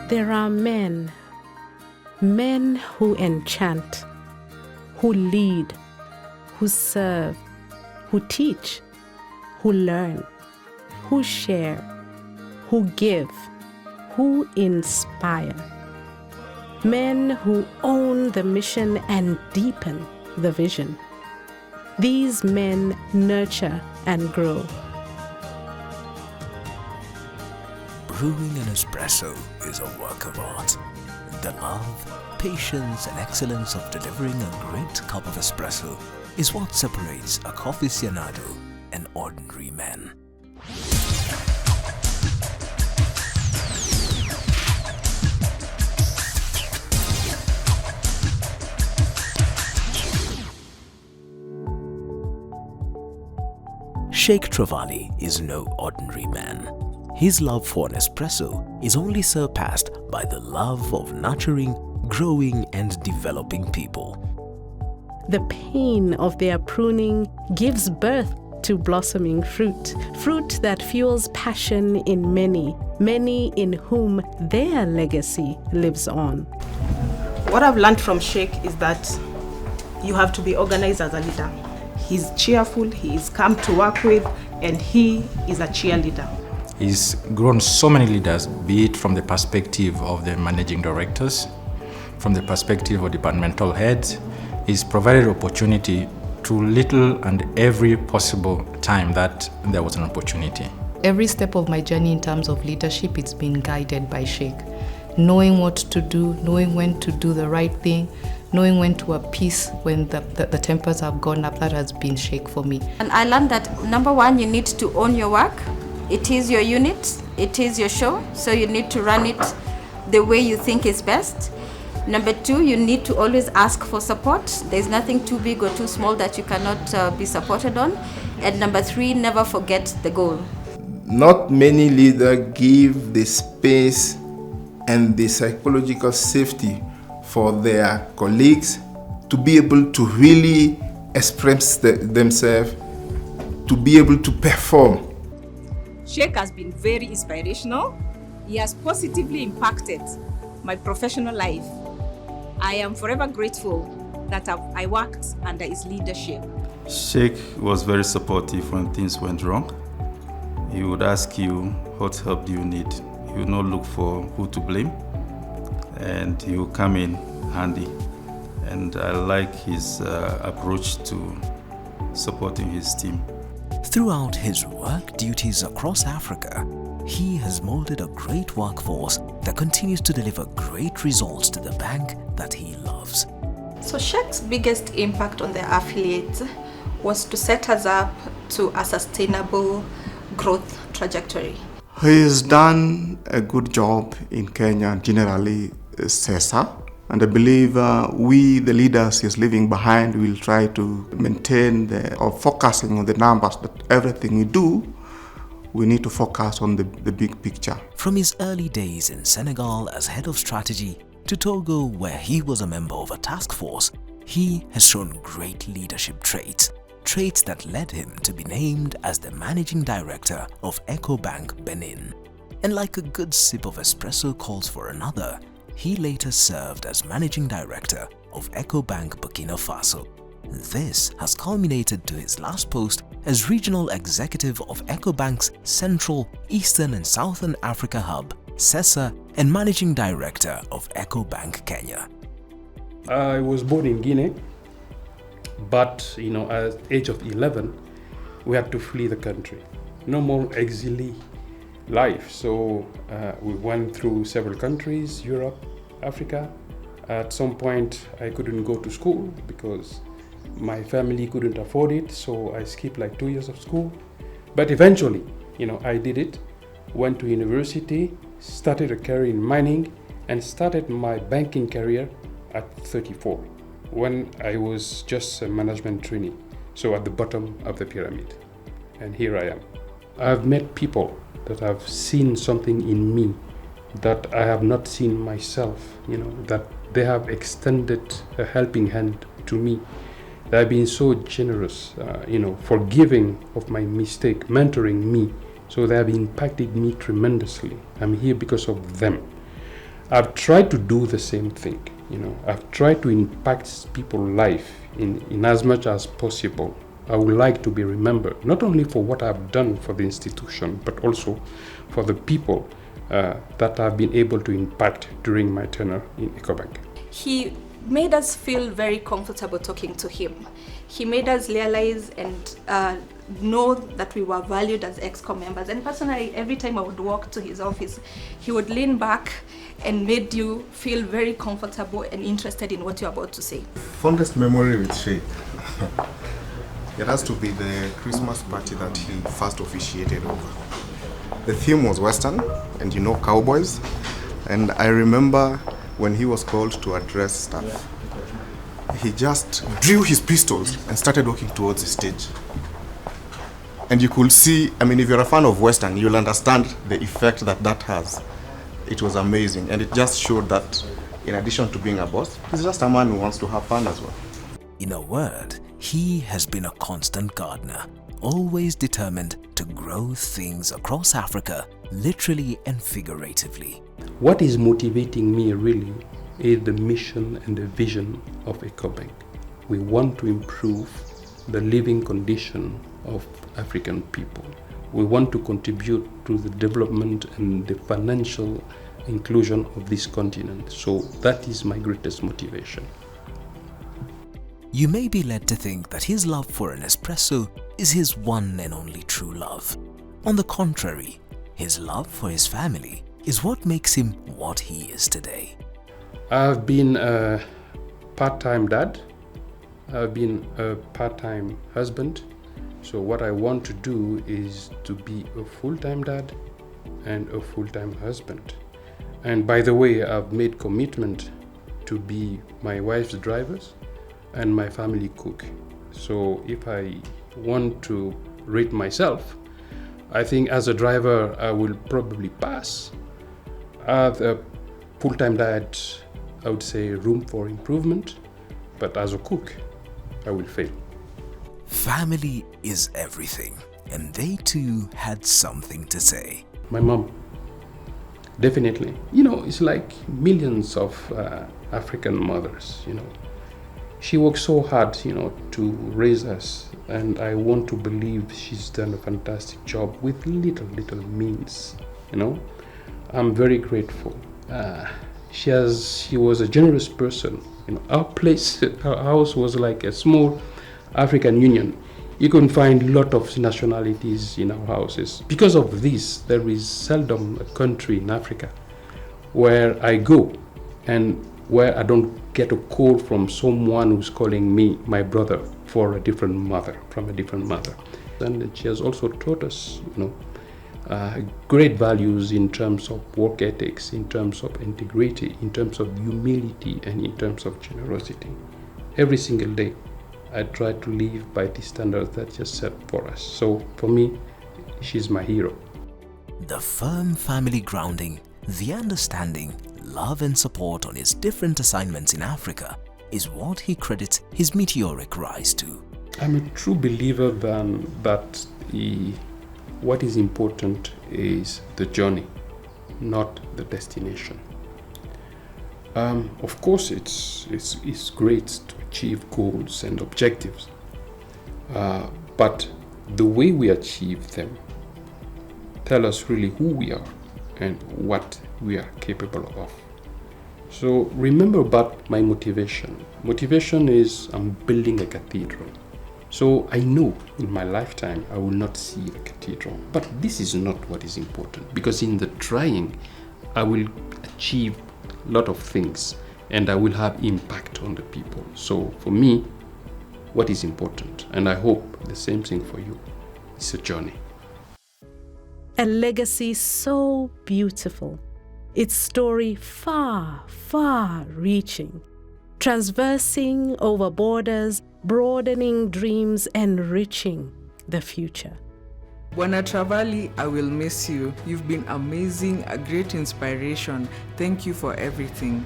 There are men who enchant, who lead, who serve, who teach, who learn, who share, who give, who inspire. Men who own the mission and deepen the vision. These men nurture and grow. Brewing an espresso is a work of art. The love, patience and excellence of delivering a great cup of espresso is what separates a aficionado and ordinary man. Cheick Travaly is no ordinary man. His love for an espresso is only surpassed by the love of nurturing, growing and developing people. The pain of their pruning gives birth to blossoming fruit, fruit that fuels passion in many, many in whom their legacy lives on. What I've learned from Cheick is that you have to be organized as a leader. He's cheerful, he is calm to work with, and he is a cheerleader. He's grown so many leaders, be it from the perspective of the managing directors, from the perspective of departmental heads. He's provided opportunity to little and every possible time that there was an opportunity. Every step of my journey in terms of leadership, it's been guided by Cheick. Knowing what to do, knowing when to do the right thing, knowing when to appease when the tempers have gone up, that has been Cheick for me. And I learned that number one, you need to own your work. It is your unit, it is your show, so you need to run it the way you think is best. Number two, you need to always ask for support. There's nothing too big or too small that you cannot be supported on. And number three, never forget the goal. Not many leaders give the space and the psychological safety for their colleagues to be able to really express themselves, to be able to perform. Cheick has been very inspirational. He has positively impacted my professional life. I am forever grateful that I worked under his leadership. Cheick was very supportive when things went wrong. He would ask you, what help do you need? He would not look for who to blame, and he would come in handy. And I like his approach to supporting his team. Throughout his work duties across Africa, he has molded a great workforce that continues to deliver great results to the bank that he loves. So Cheick's biggest impact on the affiliates was to set us up to a sustainable growth trajectory. He has done a good job in Kenya, generally CESA, and I believe we, the leaders he's leaving behind, will try to maintain or focusing on the numbers, that everything we do, we need to focus on the big picture. From his early days in Senegal as head of strategy to Togo, where he was a member of a task force, he has shown great leadership traits that led him to be named as the managing director of Ecobank Benin. And like a good sip of espresso calls for another, he later served as managing director of Ecobank Burkina Faso. This has culminated to his last post as regional executive of Ecobank's Central, Eastern and Southern Africa Hub, CESA, and managing director of Ecobank Kenya. I was born in Guinea, but at the age of 11, we had to flee the country. No more exili life. So we went through several countries, Europe, Africa. At some point, I couldn't go to school because my family couldn't afford it. So I skipped like 2 years of school. But eventually, I did it, went to university, started a career in mining, and started my banking career at 34, when I was just a management trainee. So at the bottom of the pyramid. And here I am. I've met people that have seen something in me that I have not seen myself, that they have extended a helping hand to me. They have been so generous, forgiving of my mistake, mentoring me. So they have impacted me tremendously. I'm here because of them. I've tried to do the same thing. I've tried to impact people's life in as much as possible. I would like to be remembered, not only for what I've done for the institution, but also for the people that I've been able to impact during my tenure in Ecobank. He made us feel very comfortable talking to him. He made us realize and know that we were valued as ExCo members. And personally, every time I would walk to his office, he would lean back and made you feel very comfortable and interested in what you're about to say. Fondest memory with Cheick. It has to be the Christmas party that he first officiated over. The theme was Western and cowboys. And I remember when he was called to address staff, he just drew his pistols and started walking towards the stage. And you could see, if you're a fan of Western, you'll understand the effect that has. It was amazing, and it just showed that in addition to being a boss, he's just a man who wants to have fun as well. In a word, he has been a constant gardener, always determined to grow things across Africa, literally and figuratively. What is motivating me really is the mission and the vision of Ecobank. We want to improve the living condition of African people. We want to contribute to the development and the financial inclusion of this continent. So that is my greatest motivation. You may be led to think that his love for an espresso is his one and only true love. On the contrary, his love for his family is what makes him what he is today. I've been a part-time dad. I've been a part-time husband. So what I want to do is to be a full-time dad and a full-time husband. And by the way, I've made commitment to be my wife's drivers and my family cook. So if I want to rate myself, I think as a driver, I will probably pass. As a full-time dad, I would say room for improvement, but as a cook, I will fail. Family is everything, and they too had something to say. My mom, definitely. It's like millions of African mothers, She worked so hard, to raise us, and I want to believe she's done a fantastic job with little means, I'm very grateful. She was a generous person. Our house was like a small African Union. You can find a lot of nationalities in our houses. Because of this, there is seldom a country in Africa where I go and where I don't get a call from someone who's calling me my brother from a different mother. And she has also taught us, great values in terms of work ethics, in terms of integrity, in terms of humility, and in terms of generosity. Every single day, I try to live by the standards that she set for us. So for me, she's my hero. The firm family grounding, the understanding, love and support on his different assignments in Africa is what he credits his meteoric rise to. I'm a true believer that what is important is the journey, not the destination. Of course, it's great to achieve goals and objectives, but the way we achieve them tell us really who we are and what we are capable of. So remember about my motivation. Motivation is I'm building a cathedral. So I know in my lifetime I will not see the cathedral, but this is not what is important, because in the trying I will achieve a lot of things and I will have impact on the people. So for me, what is important, and I hope the same thing for you, is a journey. A legacy so beautiful, its story far, far reaching, traversing over borders, broadening dreams, enriching the future. Bwana Travaly, I will miss you. You've been amazing, a great inspiration. Thank you for everything.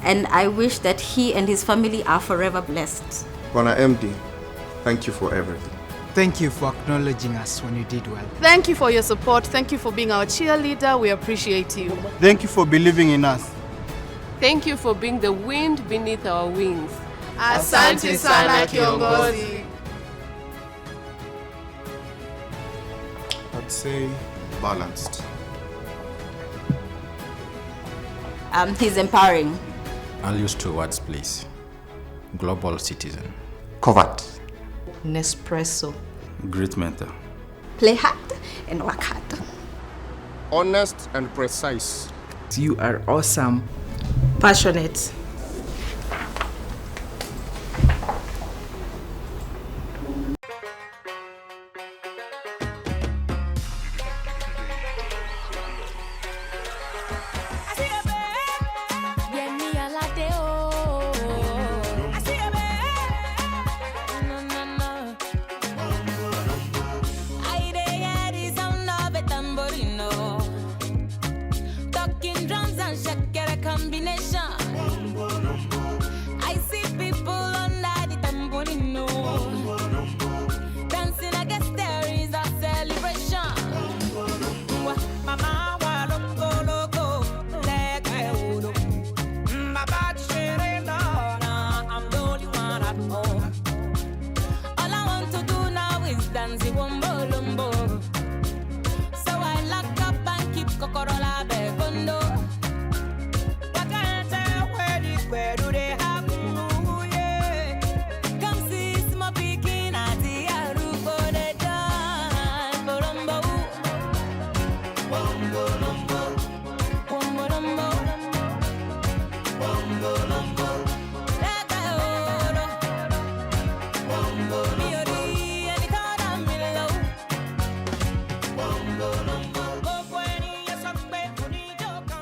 And I wish that he and his family are forever blessed. Bwana MD, thank you for everything. Thank you for acknowledging us when you did well. Thank you for your support. Thank you for being our cheerleader. We appreciate you. Thank you for believing in us. Thank you for being the wind beneath our wings. Asante sana kiongozi. I'd say balanced. He's empowering. I'll use 2 words, please. Global citizen. Covert. Nespresso. Great mentor. Play hard and work hard. Honest and precise. You are awesome. Passionate.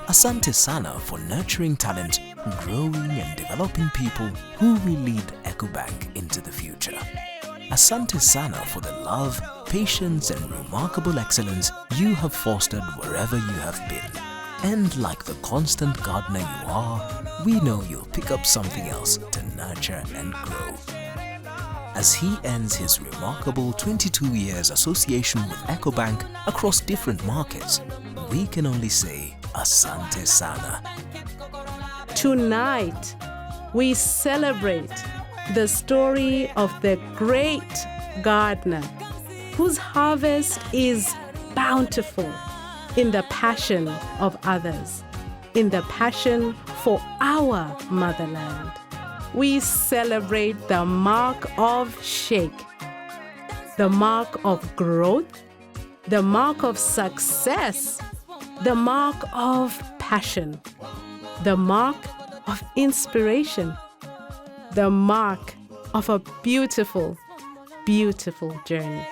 Asante sana for nurturing talent, growing and developing people who will lead Ecobank into the future. Asante sana for the love, patience and remarkable excellence you have fostered wherever you have been. And like the constant gardener you are, we know you'll pick up something else to nurture and grow. As he ends his remarkable 22 years association with Ecobank across different markets, we can only say Asante sana. Tonight, we celebrate the story of the great gardener whose harvest is bountiful in the passion of others, in the passion for our motherland. We celebrate the mark of Cheick, the mark of growth, the mark of success, the mark of passion, the mark of inspiration, the mark of a beautiful, beautiful journey.